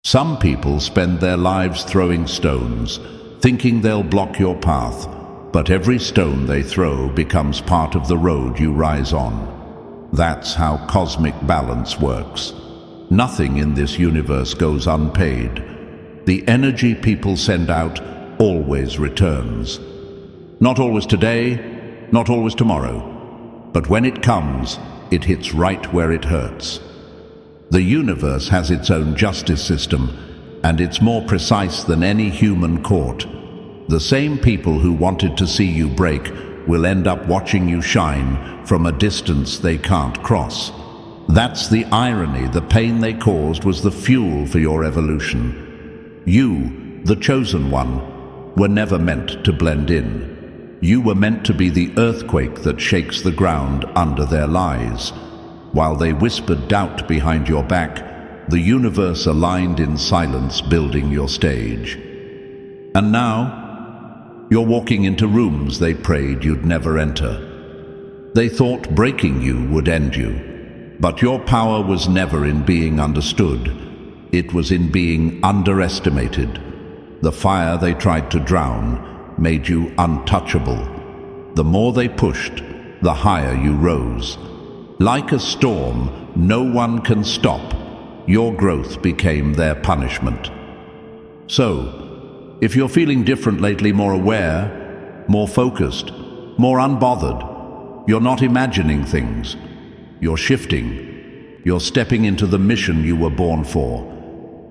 Some people spend their lives throwing stones, thinking they'll block your path, but every stone they throw becomes part of the road you rise on. That's how cosmic balance works. Nothing in this universe goes unpaid. The energy people send out always returns. Not always today, not always tomorrow, but when it comes, it hits right where it hurts. The universe has its own justice system, and it's more precise than any human court. The same people who wanted to see you break will end up watching you shine from a distance they can't cross. That's the irony. The pain they caused was the fuel for your evolution. You, the chosen one, were never meant to blend in. You were meant to be the earthquake that shakes the ground under their lies. While they whispered doubt behind your back, the universe aligned in silence, building your stage. And now, you're walking into rooms they prayed you'd never enter. They thought breaking you would end you, but your power was never in being understood. It was in being underestimated. The fire they tried to drown made you untouchable. The more they pushed, the higher you rose. Like a storm, no one can stop. Your growth became their punishment. So, if you're feeling different lately, more aware, more focused, more unbothered, you're not imagining things. You're shifting. You're stepping into the mission you were born for.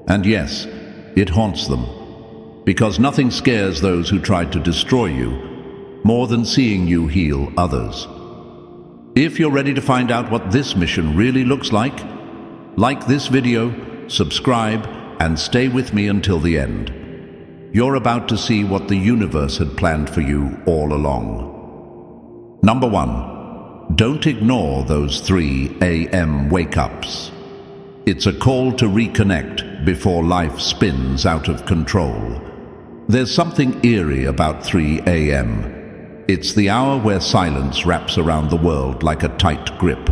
And yes, it haunts them. Because nothing scares those who tried to destroy you more than seeing you heal others. If you're ready to find out what this mission really looks like this video, subscribe, and stay with me until the end. You're about to see what the universe had planned for you all along. Number 1. Don't ignore those 3 a.m. wake-ups. It's a call to reconnect before life spins out of control. There's something eerie about 3 a.m. It's the hour where silence wraps around the world like a tight grip.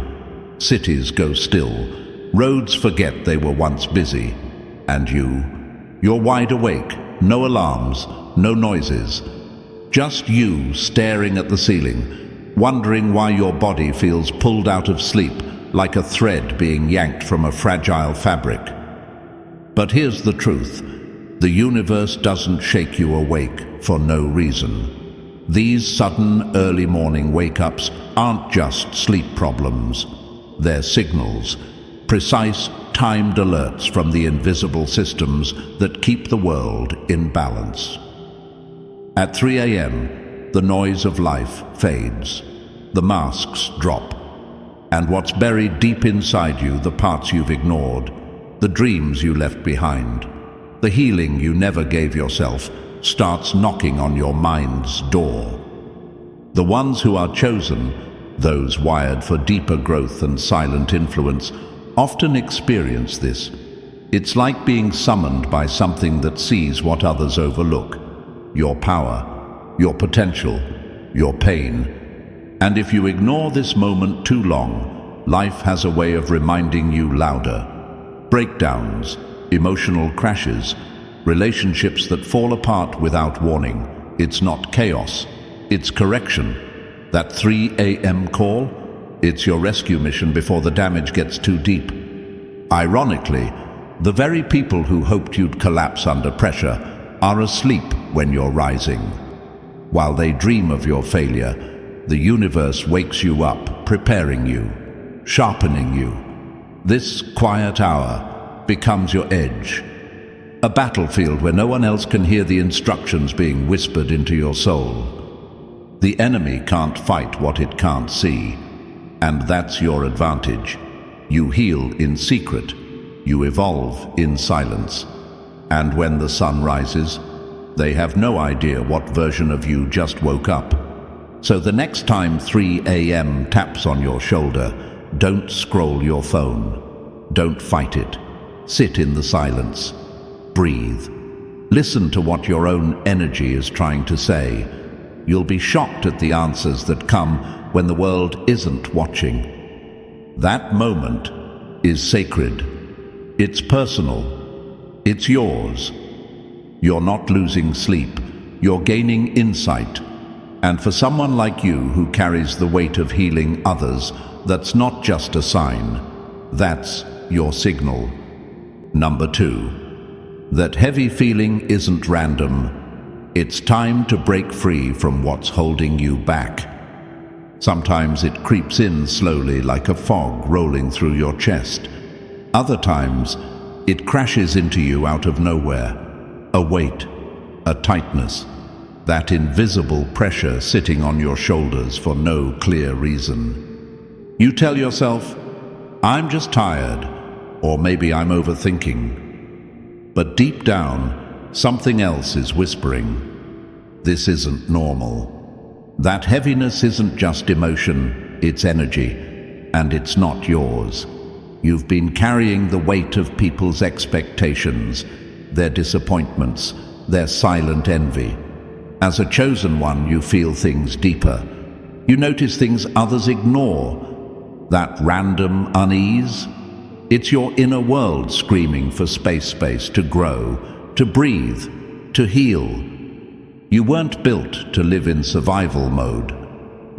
Cities go still. Roads forget they were once busy. And you're wide awake. No alarms, no noises. Just you staring at the ceiling, wondering why your body feels pulled out of sleep like a thread being yanked from a fragile fabric. But here's the truth. The universe doesn't shake you awake for no reason. These sudden early morning wake-ups aren't just sleep problems. They're signals, precise, timed alerts from the invisible systems that keep the world in balance. At 3 a.m., the noise of life fades. The masks drop. And what's buried deep inside you, the parts you've ignored, the dreams you left behind, the healing you never gave yourself, starts knocking on your mind's door. The ones who are chosen, those wired for deeper growth and silent influence, often experience this. It's like being summoned by something that sees what others overlook: your power, your potential, your pain. And if you ignore this moment too long, life has a way of reminding you louder. Breakdowns, emotional crashes, relationships that fall apart without warning. It's not chaos, it's correction. That 3 a.m. call, it's your rescue mission before the damage gets too deep. Ironically, the very people who hoped you'd collapse under pressure are asleep when you're rising. While they dream of your failure, the universe wakes you up, preparing you, sharpening you. This quiet hour becomes your edge. A battlefield where no one else can hear the instructions being whispered into your soul. The enemy can't fight what it can't see, and that's your advantage. You heal in secret, you evolve in silence, and when the sun rises, they have no idea what version of you just woke up. So the next time 3 a.m. taps on your shoulder, don't scroll your phone. Don't fight it. Sit in the silence. Breathe. Listen to what your own energy is trying to say. You'll be shocked at the answers that come when the world isn't watching. That moment is sacred. It's personal. It's yours. You're not losing sleep. You're gaining insight. And for someone like you who carries the weight of healing others, that's not just a sign. That's your signal. Number 2. That heavy feeling isn't random. It's time to break free from what's holding you back. Sometimes it creeps in slowly like a fog rolling through your chest. Other times, it crashes into you out of nowhere. A weight, a tightness, that invisible pressure sitting on your shoulders for no clear reason. You tell yourself, I'm just tired, or maybe I'm overthinking. But deep down, something else is whispering, this isn't normal. That heaviness isn't just emotion, it's energy, and it's not yours. You've been carrying the weight of people's expectations, their disappointments, their silent envy. As a chosen one, you feel things deeper. You notice things others ignore. That random unease? It's your inner world screaming for space to grow, to breathe, to heal. You weren't built to live in survival mode,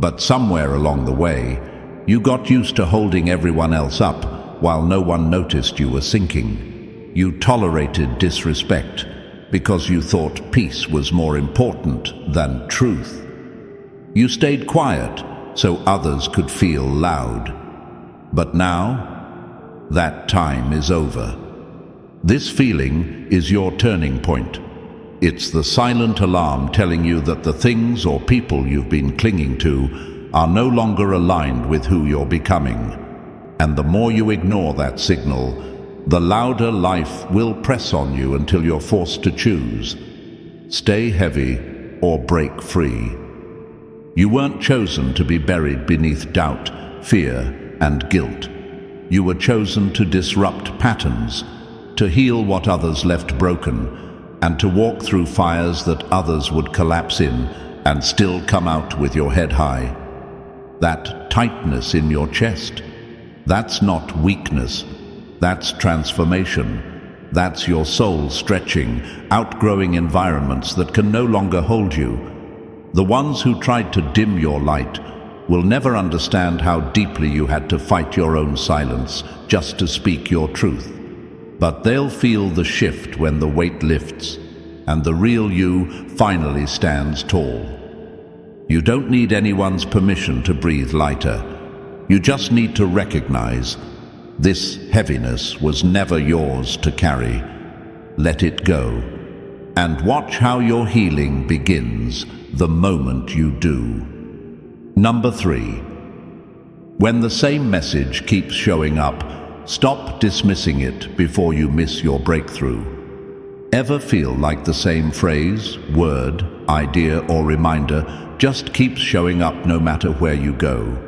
but somewhere along the way, you got used to holding everyone else up while no one noticed you were sinking. You tolerated disrespect because you thought peace was more important than truth. You stayed quiet so others could feel loud. But now, that time is over. This feeling is your turning point. It's the silent alarm telling you that the things or people you've been clinging to are no longer aligned with who you're becoming. And the more you ignore that signal, the louder life will press on you until you're forced to choose. Stay heavy or break free. You weren't chosen to be buried beneath doubt, fear, and guilt. You were chosen to disrupt patterns, to heal what others left broken, and to walk through fires that others would collapse in and still come out with your head high. That tightness in your chest, that's not weakness. That's transformation. That's your soul stretching, outgrowing environments that can no longer hold you. The ones who tried to dim your light will never understand how deeply you had to fight your own silence just to speak your truth. But they'll feel the shift when the weight lifts and the real you finally stands tall. You don't need anyone's permission to breathe lighter. You just need to recognize this heaviness was never yours to carry. Let it go, and watch how your healing begins the moment you do. Number 3. When the same message keeps showing up, stop dismissing it before you miss your breakthrough. Ever feel like the same phrase, word, idea, or reminder just keeps showing up no matter where you go?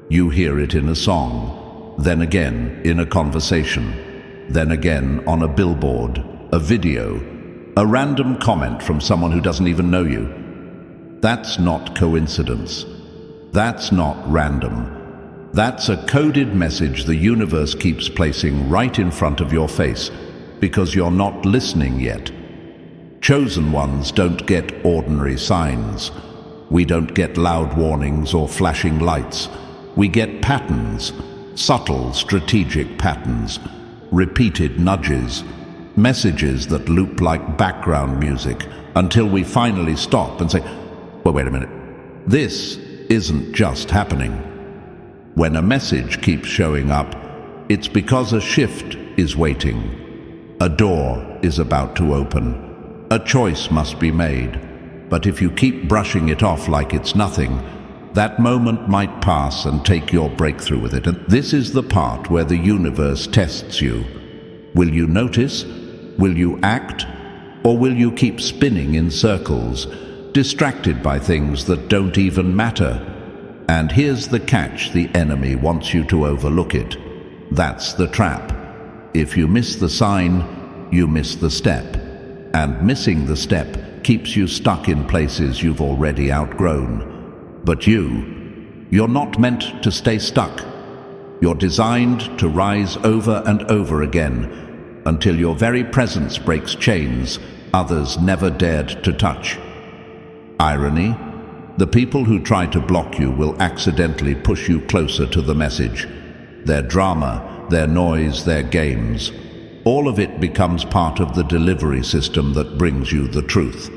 You hear it in a song, then again in a conversation, then again on a billboard, a video, a random comment from someone who doesn't even know you. That's not coincidence. That's not random. That's a coded message the universe keeps placing right in front of your face because you're not listening yet. Chosen ones don't get ordinary signs. We don't get loud warnings or flashing lights. We get patterns. Subtle, strategic patterns, repeated nudges, messages that loop like background music until we finally stop and say, well, wait a minute, this isn't just happening. When a message keeps showing up, it's because a shift is waiting. A door is about to open. A choice must be made. But if you keep brushing it off like it's nothing, that moment might pass and take your breakthrough with it. And this is the part where the universe tests you. Will you notice? Will you act? Or will you keep spinning in circles, distracted by things that don't even matter? And here's the catch: the enemy wants you to overlook it. That's the trap. If you miss the sign, you miss the step. And missing the step keeps you stuck in places you've already outgrown. But you're not meant to stay stuck. You're designed to rise over and over again. until your very presence breaks chains others never dared to touch. Irony: the people who try to block you will accidentally push you closer to the message. Their drama, their noise, their games, all of it becomes part of the delivery system that brings you the truth.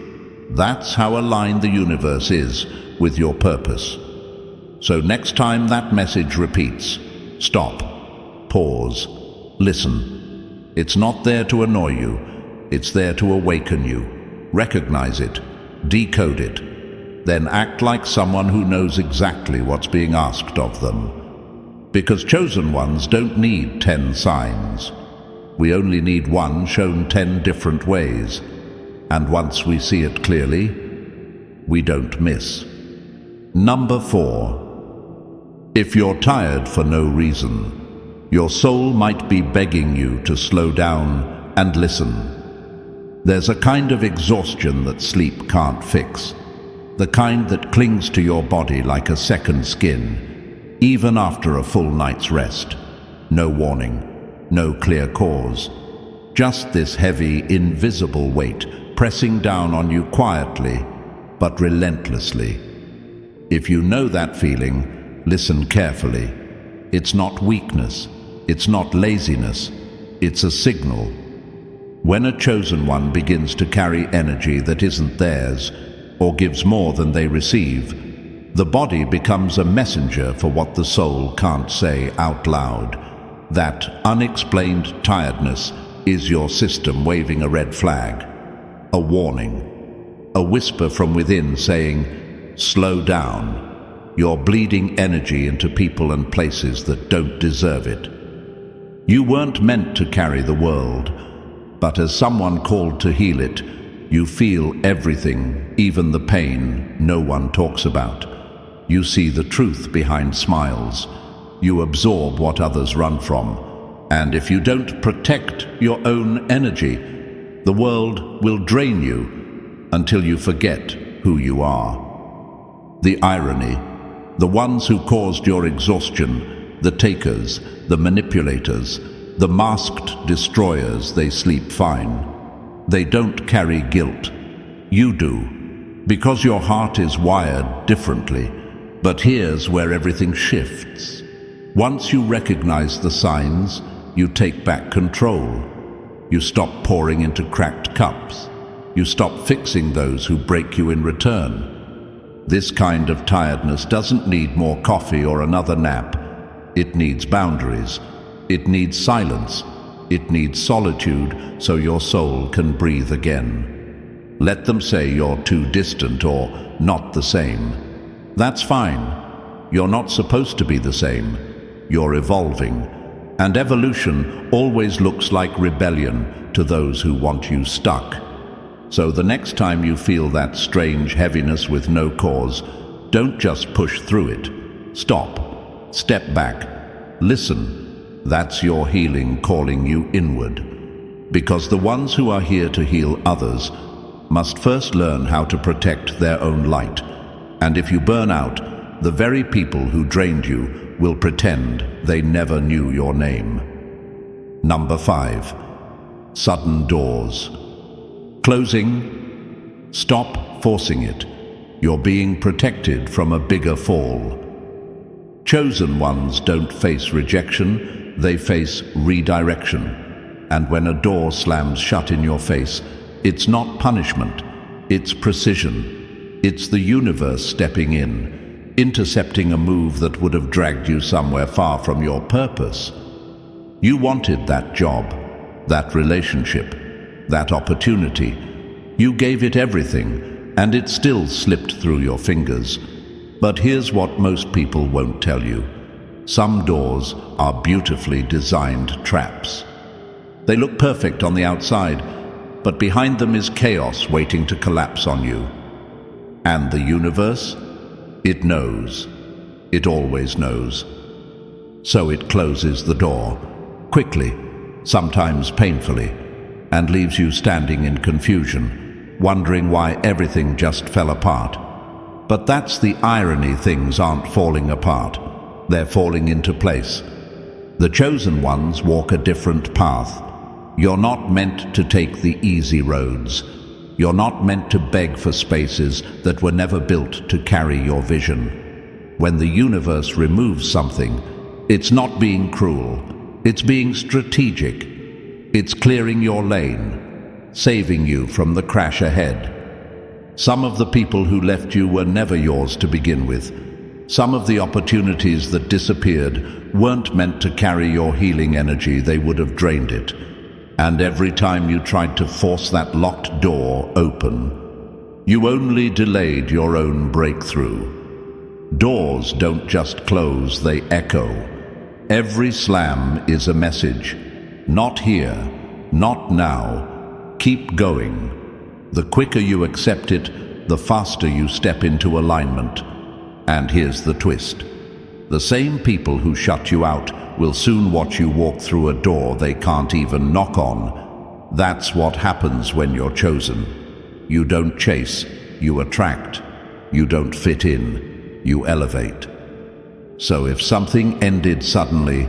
That's how aligned the universe is with your purpose. So next time that message repeats, stop, pause, listen. It's not there to annoy you, it's there to awaken you. Recognize it, decode it, then act like someone who knows exactly what's being asked of them. Because chosen ones don't need 10 signs. We only need one shown 10 different ways. And once we see it clearly, we don't miss. Number 4. If you're tired for no reason, your soul might be begging you to slow down and listen. There's a kind of exhaustion that sleep can't fix. The kind that clings to your body like a second skin, even after a full night's rest. No warning, no clear cause. Just this heavy, invisible weight pressing down on you quietly, but relentlessly. If you know that feeling, listen carefully. It's not weakness, it's not laziness, it's a signal. When a chosen one begins to carry energy that isn't theirs, or gives more than they receive, the body becomes a messenger for what the soul can't say out loud. That unexplained tiredness is your system waving a red flag, a warning, a whisper from within saying, slow down. You're bleeding energy into people and places that don't deserve it. You weren't meant to carry the world, but as someone called to heal it, you feel everything, even the pain no one talks about. You see the truth behind smiles. You absorb what others run from. And if you don't protect your own energy, the world will drain you until you forget who you are. The irony: the ones who caused your exhaustion, the takers, the manipulators, the masked destroyers, they sleep fine. They don't carry guilt. You do, because your heart is wired differently. But here's where everything shifts. Once you recognize the signs, you take back control. You stop pouring into cracked cups. You stop fixing those who break you in return. This kind of tiredness doesn't need more coffee or another nap. It needs boundaries. It needs silence. It needs solitude so your soul can breathe again. Let them say you're too distant or not the same. That's fine. You're not supposed to be the same. You're evolving. And evolution always looks like rebellion to those who want you stuck. So the next time you feel that strange heaviness with no cause, don't just push through it. Stop. Step back. Listen. That's your healing calling you inward. Because the ones who are here to heal others must first learn how to protect their own light. And if you burn out, the very people who drained you will pretend they never knew your name. Number 5. Sudden doors. Closing. Stop forcing it. You're being protected from a bigger fall. Chosen ones don't face rejection, they face redirection. And when a door slams shut in your face, it's not punishment, it's precision. It's the universe stepping in, intercepting a move that would have dragged you somewhere far from your purpose. You wanted that job, that relationship, that opportunity. You gave it everything, and it still slipped through your fingers. But here's what most people won't tell you. Some doors are beautifully designed traps. They look perfect on the outside, but behind them is chaos waiting to collapse on you. And the universe? It knows. It always knows. So it closes the door, quickly, sometimes painfully, and leaves you standing in confusion, wondering why everything just fell apart. But that's the irony: things aren't falling apart. They're falling into place. The chosen ones walk a different path. You're not meant to take the easy roads. You're not meant to beg for spaces that were never built to carry your vision. When the universe removes something, it's not being cruel. It's being strategic. It's clearing your lane, saving you from the crash ahead. Some of the people who left you were never yours to begin with. Some of the opportunities that disappeared weren't meant to carry your healing energy. They would have drained it. And every time you tried to force that locked door open, you only delayed your own breakthrough. Doors don't just close, they echo. Every slam is a message. Not here, not now. Keep going. The quicker you accept it, the faster you step into alignment. And here's the twist. The same people who shut you out will soon watch you walk through a door they can't even knock on. That's what happens when you're chosen. You don't chase, you attract. You don't fit in, you elevate. So if something ended suddenly,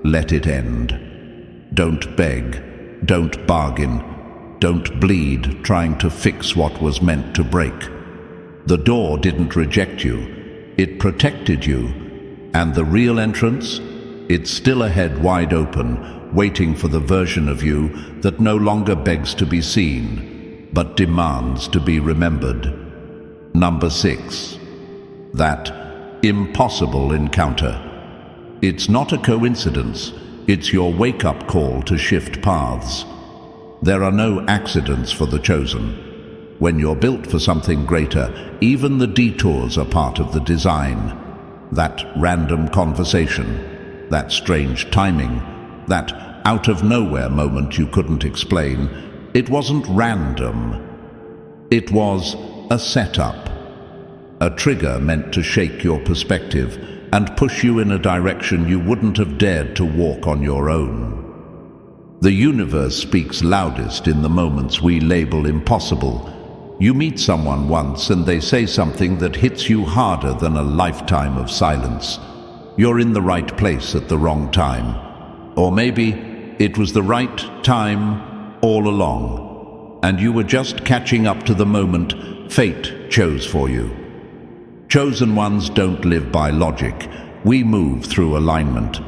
let it end. Don't beg, don't bargain, don't bleed trying to fix what was meant to break. The door didn't reject you, it protected you. And the real entrance? It's still ahead, wide open, waiting for the version of you that no longer begs to be seen, but demands to be remembered. Number 6. That impossible encounter. It's not a coincidence, it's your wake-up call to shift paths. There are no accidents for the chosen. When you're built for something greater, even the detours are part of the design. That random conversation, that strange timing, that out-of-nowhere moment you couldn't explain, it wasn't random. It was a setup, a trigger meant to shake your perspective and push you in a direction you wouldn't have dared to walk on your own. The universe speaks loudest in the moments we label impossible. You meet someone once and they say something that hits you harder than a lifetime of silence. You're in the right place at the wrong time. Or maybe it was the right time all along, and you were just catching up to the moment fate chose for you. Chosen ones don't live by logic. We move through alignment.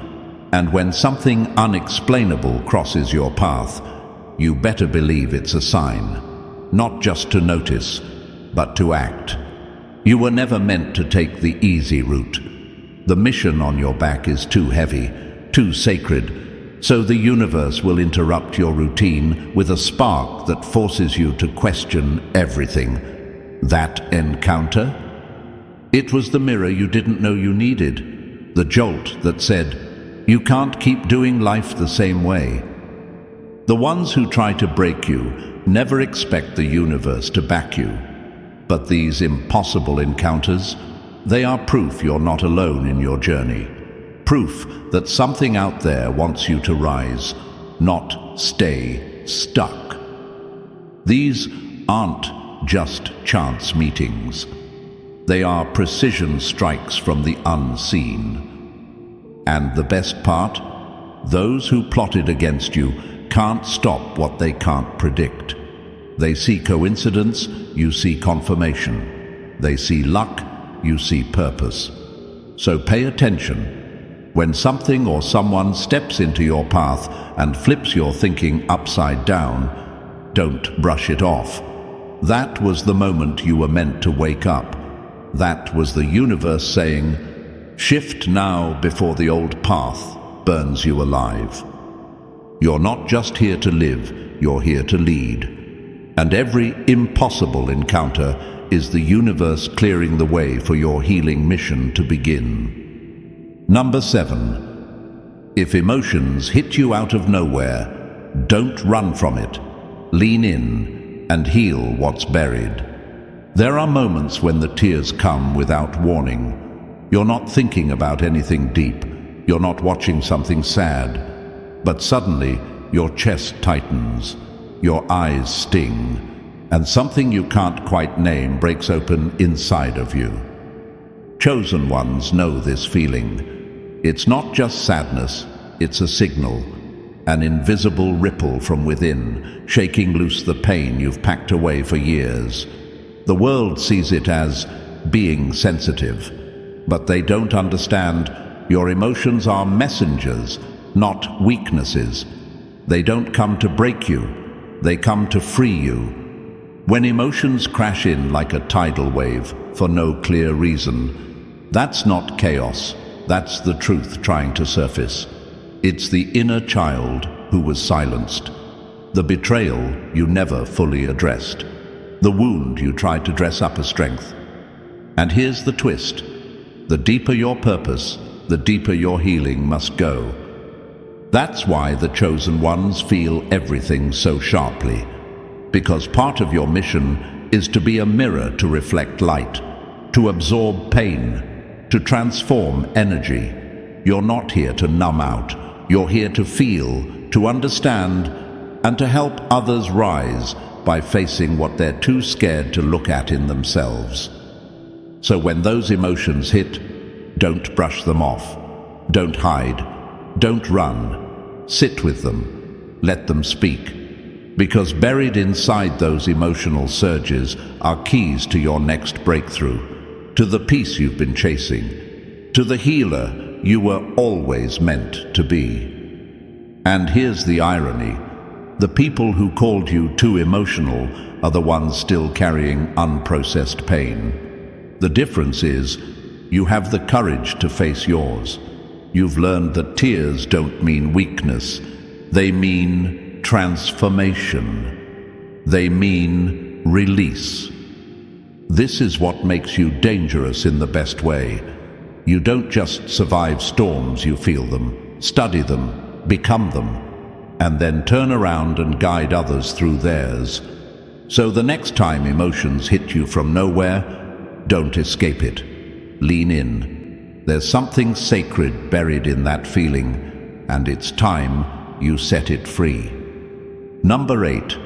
And when something unexplainable crosses your path, you better believe it's a sign. Not just to notice, but to act. You were never meant to take the easy route. The mission on your back is too heavy, too sacred, so the universe will interrupt your routine with a spark that forces you to question everything. That encounter? It was the mirror you didn't know you needed, the jolt that said, you can't keep doing life the same way. The ones who try to break you never expect the universe to back you. But these impossible encounters, they are proof you're not alone in your journey. Proof that something out there wants you to rise, not stay stuck. These aren't just chance meetings. They are precision strikes from the unseen. And the best part? Those who plotted against you can't stop what they can't predict. They see coincidence, you see confirmation. They see luck, you see purpose. So pay attention. When something or someone steps into your path and flips your thinking upside down, don't brush it off. That was the moment you were meant to wake up. That was the universe saying, shift now before the old path burns you alive. You're not just here to live, you're here to lead. And every impossible encounter is the universe clearing the way for your healing mission to begin. Number 7. If emotions hit you out of nowhere, don't run from it. Lean in and heal what's buried. There are moments when the tears come without warning. You're not thinking about anything deep. You're not watching something sad. But suddenly, your chest tightens, your eyes sting, and something you can't quite name breaks open inside of you. Chosen ones know this feeling. It's not just sadness, it's a signal. an invisible ripple from within, shaking loose the pain you've packed away for years. The world sees it as being sensitive, but they don't understand your emotions are messengers, not weaknesses. They don't come to break you, they come to free you. When emotions crash in like a tidal wave for no clear reason, that's not chaos, that's the truth trying to surface. It's the inner child who was silenced, the betrayal you never fully addressed, the wound you tried to dress up as strength. And here's the twist: the deeper your purpose, the deeper your healing must go. That's why the chosen ones feel everything so sharply. Because part of your mission is to be a mirror to reflect light, to absorb pain, to transform energy. You're not here to numb out. You're here to feel, to understand, and to help others rise by facing what they're too scared to look at in themselves. So when those emotions hit, don't brush them off. Don't hide. Don't run. Sit with them. Let them speak. Because buried inside those emotional surges are keys to your next breakthrough, to the peace you've been chasing, to the healer you were always meant to be. And here's the irony: the people who called you too emotional are the ones still carrying unprocessed pain. The difference is, you have the courage to face yours. You've learned that tears don't mean weakness. They mean transformation. They mean release. This is what makes you dangerous in the best way. You don't just survive storms, you feel them, study them, become them, and then turn around and guide others through theirs. So the next time emotions hit you from nowhere, don't escape it. Lean in. There's something sacred buried in that feeling, and it's time you set it free. Number 8.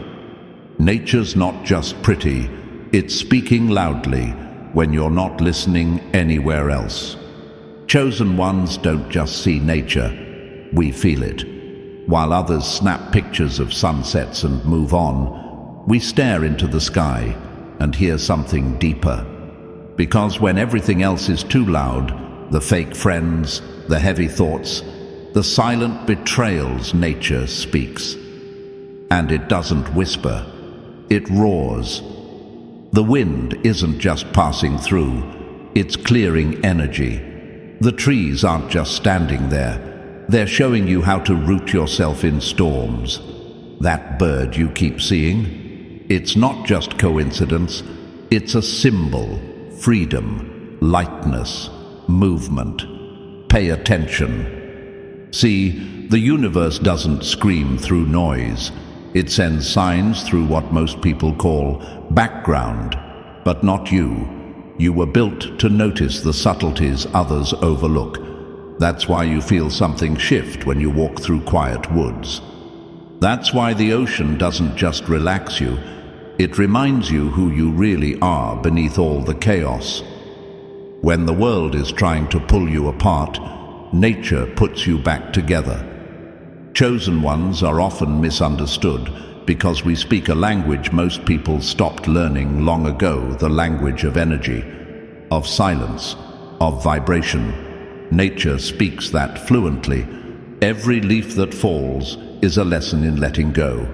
Nature's not just pretty, it's speaking loudly when you're not listening anywhere else. Chosen ones don't just see nature, we feel it. While others snap pictures of sunsets and move on, we stare into the sky and hear something deeper. Because when everything else is too loud, the fake friends, the heavy thoughts, the silent betrayals, nature speaks. And it doesn't whisper, it roars. The wind isn't just passing through, it's clearing energy. The trees aren't just standing there, they're showing you how to root yourself in storms. That bird you keep seeing, it's not just coincidence, it's a symbol: freedom, lightness, movement. Pay attention. See, the universe doesn't scream through noise. It sends signs through what most people call background, but not you. You were built to notice the subtleties others overlook. That's why you feel something shift when you walk through quiet woods. That's why the ocean doesn't just relax you, it reminds you who you really are beneath all the chaos. When the world is trying to pull you apart, nature puts you back together. Chosen ones are often misunderstood because we speak a language most people stopped learning long ago, the language of energy, of silence, of vibration. Nature speaks that fluently. Every leaf that falls is a lesson in letting go.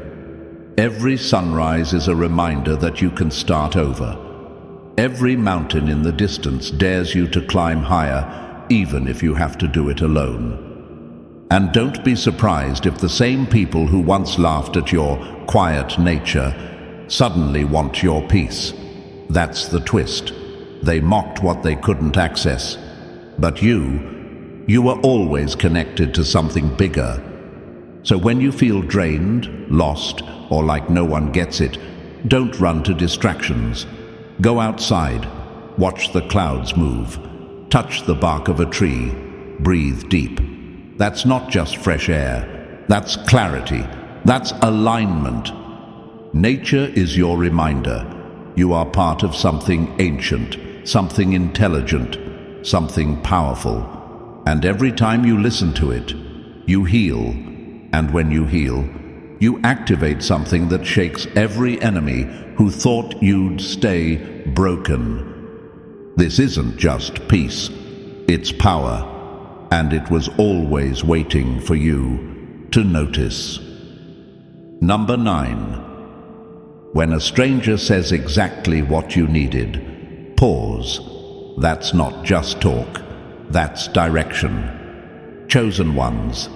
Every sunrise is a reminder that you can start over. Every mountain in the distance dares you to climb higher, even if you have to do it alone. And don't be surprised if the same people who once laughed at your quiet nature suddenly want your peace. That's the twist. They mocked what they couldn't access. But you were always connected to something bigger. So when you feel drained, lost, or like no one gets it, don't run to distractions. Go outside, watch the clouds move, touch the bark of a tree, breathe deep. That's not just fresh air, that's clarity, that's alignment. Nature is your reminder. You are part of something ancient, something intelligent, something powerful. And every time you listen to it, you heal. And when you heal, you activate something that shakes every enemy who thought you'd stay broken. This isn't just peace, it's power, and it was always waiting for you to notice. Number 9. When a stranger says exactly what you needed, pause. That's not just talk, that's direction. Chosen ones.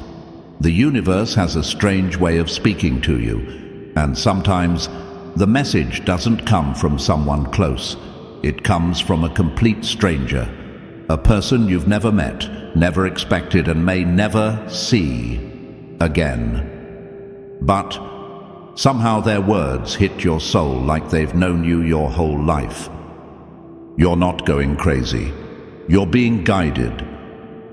The universe has a strange way of speaking to you, and sometimes the message doesn't come from someone close. It comes from a complete stranger, a person you've never met, never expected, and may never see again. But somehow their words hit your soul like they've known you your whole life. You're not going crazy. You're being guided.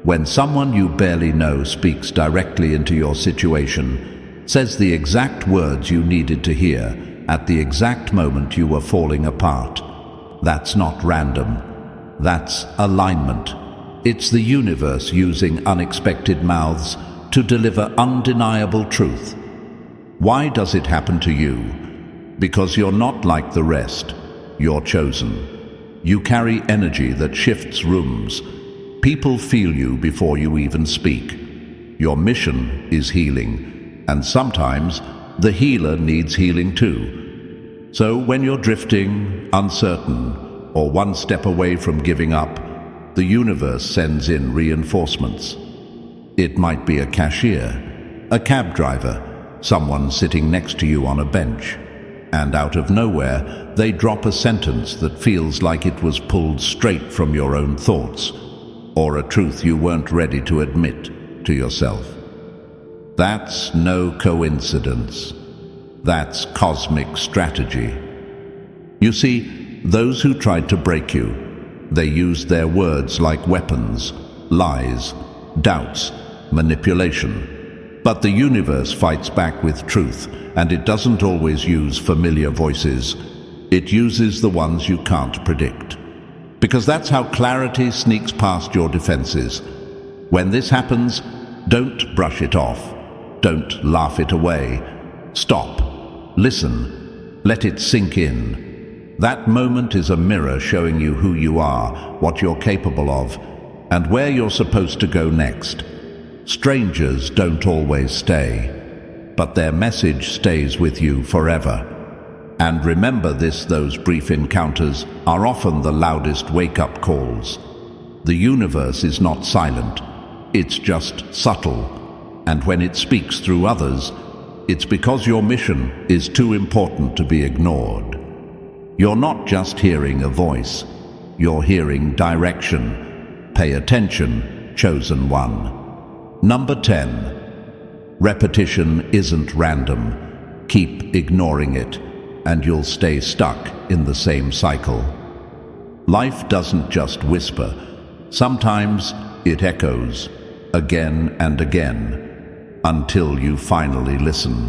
When someone you barely know speaks directly into your situation, says the exact words you needed to hear at the exact moment you were falling apart, that's not random. That's alignment. It's the universe using unexpected mouths to deliver undeniable truth. Why does it happen to you? Because you're not like the rest. You're chosen. You carry energy that shifts rooms. People feel you before you even speak. Your mission is healing, and sometimes the healer needs healing too. So when you're drifting, uncertain, or one step away from giving up, the universe sends in reinforcements. It might be a cashier, a cab driver, someone sitting next to you on a bench, and out of nowhere they drop a sentence that feels like it was pulled straight from your own thoughts, or a truth you weren't ready to admit to yourself. That's no coincidence. That's cosmic strategy. You see, those who tried to break you, they used their words like weapons, lies, doubts, manipulation. But the universe fights back with truth, and it doesn't always use familiar voices. It uses the ones you can't predict. Because that's how clarity sneaks past your defenses. When this happens, don't brush it off. Don't laugh it away. Stop. Listen. Let it sink in. That moment is a mirror showing you who you are, what you're capable of, and where you're supposed to go next. Strangers don't always stay, but their message stays with you forever. And remember this, those brief encounters are often the loudest wake-up calls. The universe is not silent, it's just subtle. And when it speaks through others, it's because your mission is too important to be ignored. You're not just hearing a voice, you're hearing direction. Pay attention, chosen one. Number 10. Repetition isn't random. Keep ignoring it, and you'll stay stuck in the same cycle. Life doesn't just whisper. Sometimes it echoes, again and again, until you finally listen.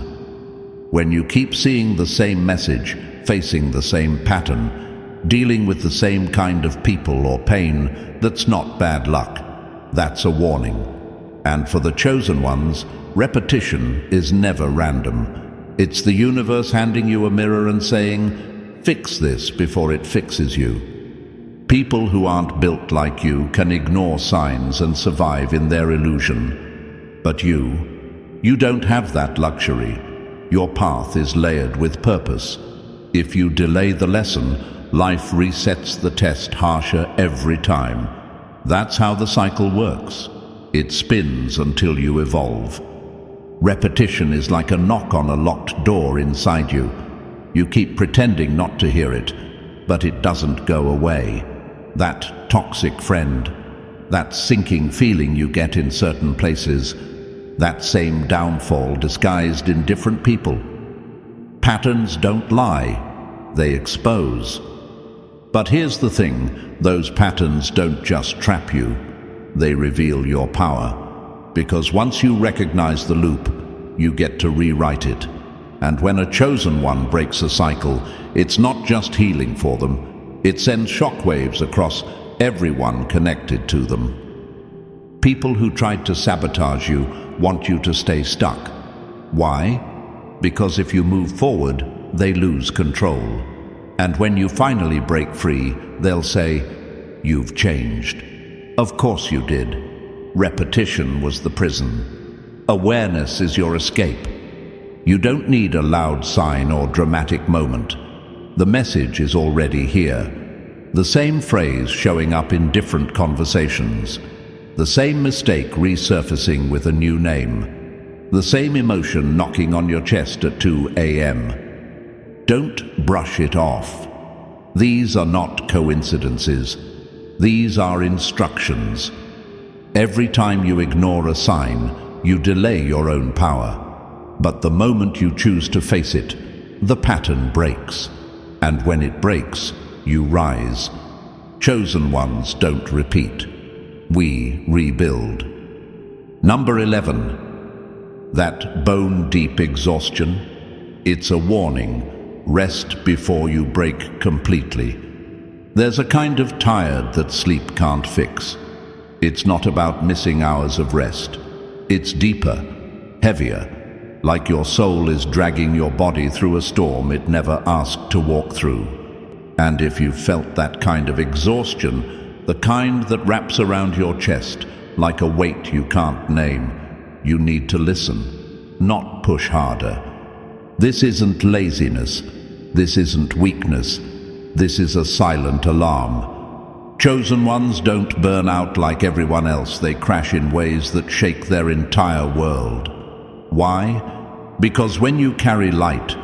When you keep seeing the same message, facing the same pattern, dealing with the same kind of people or pain, that's not bad luck. That's a warning. And for the chosen ones, repetition is never random. It's the universe handing you a mirror and saying, fix this before it fixes you. People who aren't built like you can ignore signs and survive in their illusion. But you don't have that luxury. Your path is layered with purpose. If you delay the lesson, life resets the test harsher every time. That's how the cycle works. It spins until you evolve. Repetition is like a knock on a locked door inside you. You keep pretending not to hear it, but it doesn't go away. That toxic friend, that sinking feeling you get in certain places, that same downfall disguised in different people. Patterns don't lie, they expose. But here's the thing, those patterns don't just trap you, they reveal your power. Because once you recognize the loop, you get to rewrite it. And when a chosen one breaks a cycle, it's not just healing for them, it sends shockwaves across everyone connected to them. People who tried to sabotage you want you to stay stuck, Why? Because if you move forward, they lose control. And when you finally break free, they'll say, "You've changed." Of course you did. Repetition was the prison. Awareness is your escape. You don't need a loud sign or dramatic moment. The message is already here. The same phrase showing up in different conversations. The same mistake resurfacing with a new name. The same emotion knocking on your chest at 2 a.m. Don't brush it off. These are not coincidences. These are instructions. Every time you ignore a sign, you delay your own power. But the moment you choose to face it, the pattern breaks. And when it breaks, you rise. Chosen ones don't repeat. We rebuild. Number 11. That bone-deep exhaustion. It's a warning. Rest before you break completely. There's a kind of tired that sleep can't fix. It's not about missing hours of rest. It's deeper, heavier, like your soul is dragging your body through a storm it never asked to walk through. And if you've felt that kind of exhaustion, the kind that wraps around your chest like a weight you can't name, you need to listen, not push harder. This isn't laziness. This isn't weakness. This is a silent alarm. Chosen ones don't burn out like everyone else. They crash in ways that shake their entire world. Why? Because when you carry light,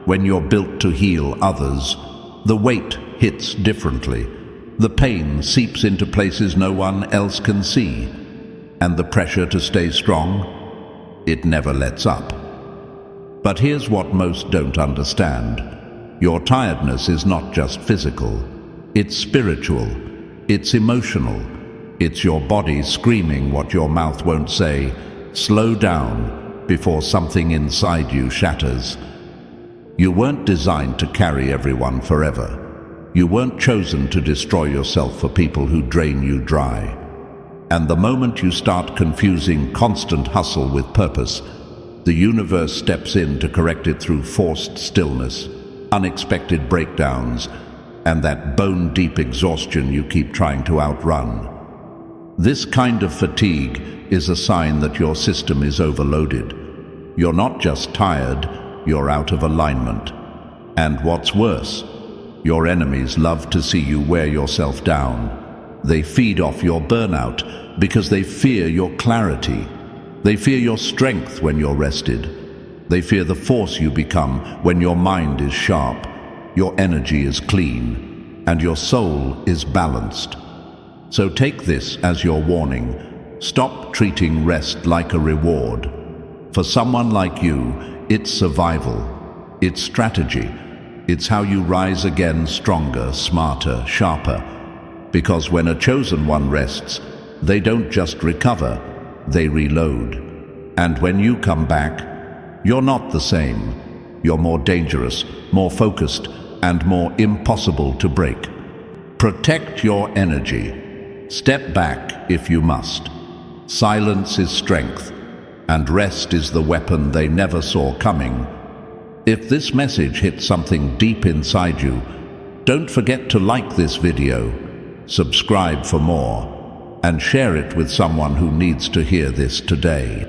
when you're built to heal others, the weight hits differently. The pain seeps into places no one else can see. And the pressure to stay strong, it never lets up. But here's what most don't understand. Your tiredness is not just physical. It's spiritual. It's emotional. It's your body screaming what your mouth won't say. Slow down before something inside you shatters. You weren't designed to carry everyone forever. You weren't chosen to destroy yourself for people who drain you dry. And the moment you start confusing constant hustle with purpose, the universe steps in to correct it through forced stillness, unexpected breakdowns, and that bone-deep exhaustion you keep trying to outrun. This kind of fatigue is a sign that your system is overloaded. You're not just tired, you're out of alignment. And what's worse, your enemies love to see you wear yourself down. They feed off your burnout because they fear your clarity. They fear your strength when you're rested. They fear the force you become when your mind is sharp, your energy is clean, and your soul is balanced. So take this as your warning. Stop treating rest like a reward. For someone like you, it's survival. It's strategy. It's how you rise again stronger, smarter, sharper. Because when a chosen one rests, they don't just recover, they reload. And when you come back, you're not the same. You're more dangerous, more focused, and more impossible to break. Protect your energy. Step back if you must. Silence is strength, and rest is the weapon they never saw coming. If this message hit something deep inside you, don't forget to like this video, subscribe for more, and share it with someone who needs to hear this today.